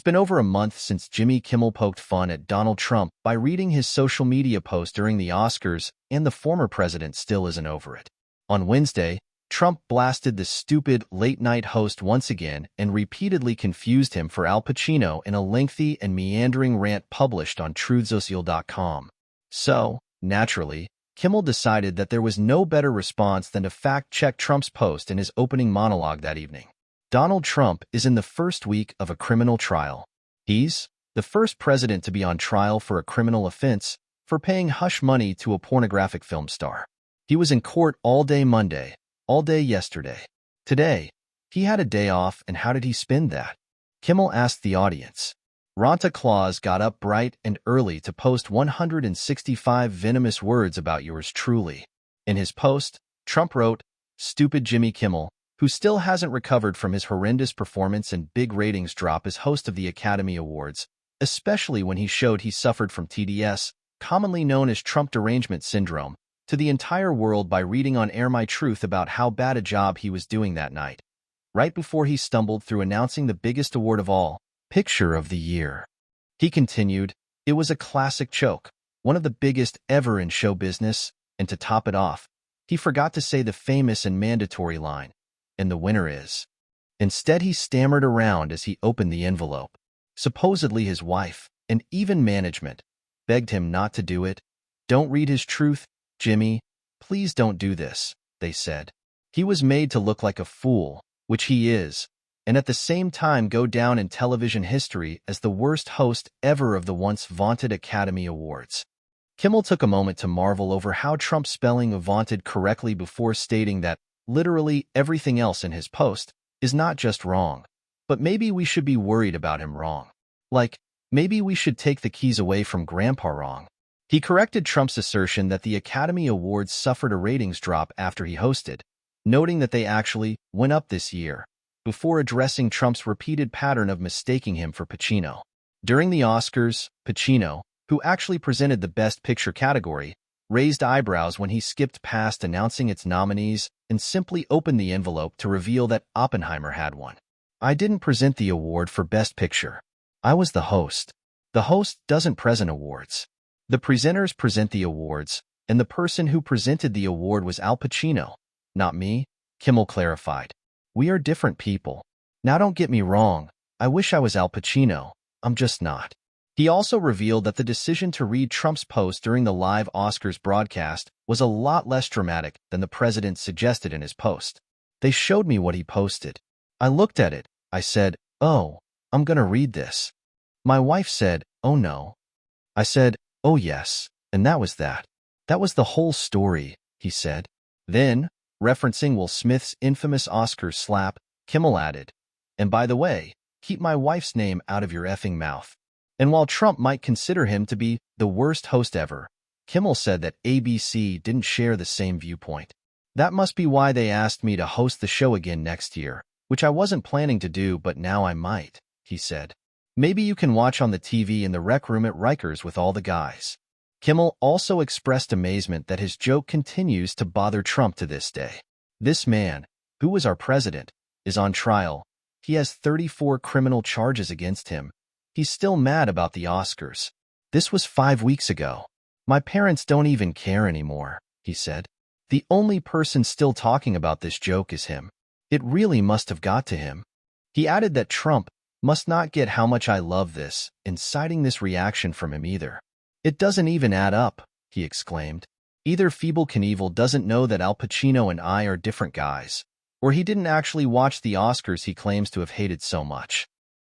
been over a month since Jimmy Kimmel poked fun at Donald Trump by reading his social media post during the Oscars, and the former president still isn't over it. On Wednesday, Trump blasted the stupid late-night host once again and repeatedly confused him for Al Pacino in a lengthy and meandering rant published on truthsocial.com. So, naturally, Kimmel decided that there was no better response than to fact-check Trump's post in his opening monologue that evening. Donald Trump is in the first week of a criminal trial. He's the first president to be on trial for a criminal offense for paying hush money to a pornographic film star. He was in court all day Monday, all day yesterday. Today, he had a day off, and how did he spend that? Kimmel asked the audience. Ranta Claus got up bright and early to post 165 venomous words about yours truly. In his post, Trump wrote, "Stupid Jimmy Kimmel, who still hasn't recovered from his horrendous performance and big ratings drop as host of the Academy Awards, especially when he showed he suffered from TDS, commonly known as Trump derangement syndrome, to the entire world by reading on air my truth about how bad a job he was doing that night, right before he stumbled through announcing the biggest award of all, Picture of the Year." He continued, "It was a classic choke, one of the biggest ever in show business, and to top it off, he forgot to say the famous and mandatory line, 'And the winner is.' Instead, he stammered around as he opened the envelope. Supposedly his wife, and even management, begged him not to do it. "Don't read his truth, Jimmy. Please don't do this," they said. He was made to look like a fool, which he is, and at the same time go down in television history as the worst host ever of the once vaunted Academy Awards. Kimmel took a moment to marvel over how Trump's spelling of vaunted correctly before stating that literally everything else in his post is not just wrong, but maybe we should be worried about him wrong. Like, maybe we should take the keys away from Grandpa wrong. He corrected Trump's assertion that the Academy Awards suffered a ratings drop after he hosted, noting that they actually went up this year, before addressing Trump's repeated pattern of mistaking him for Pacino. During the Oscars, Pacino, who actually presented the Best Picture category, raised eyebrows when he skipped past announcing its nominees and simply opened the envelope to reveal that Oppenheimer had won. "I didn't present the award for Best Picture. I was the host. The host doesn't present awards. The presenters present the awards, and the person who presented the award was Al Pacino, not me," Kimmel clarified. "We are different people. Now don't get me wrong, I wish I was Al Pacino, I'm just not." He also revealed that the decision to read Trump's post during the live Oscars broadcast was a lot less dramatic than the president suggested in his post. "They showed me what he posted. I looked at it, I said, 'Oh, I'm gonna read this.' My wife said, 'Oh no.' I said, 'Oh yes,' and that was that. That was the whole story," he said. Then, referencing Will Smith's infamous Oscar slap, Kimmel added, "And by the way, keep my wife's name out of your effing mouth." And while Trump might consider him to be the worst host ever, Kimmel said that ABC didn't share the same viewpoint. "That must be why they asked me to host the show again next year, which I wasn't planning to do, but now I might," he said. "Maybe you can watch on the TV in the rec room at Rikers with all the guys." Kimmel also expressed amazement that his joke continues to bother Trump to this day. "This man, who was our president, is on trial. He has 34 criminal charges against him. He's still mad about the Oscars. This was 5 weeks ago. My parents don't even care anymore," he said. "The only person still talking about this joke is him. It really must have got to him." He added that Trump must not get how much I love this, inciting this reaction from him either. "It doesn't even add up," he exclaimed. "Either Feeble Knievel doesn't know that Al Pacino and I are different guys, or he didn't actually watch the Oscars he claims to have hated so much."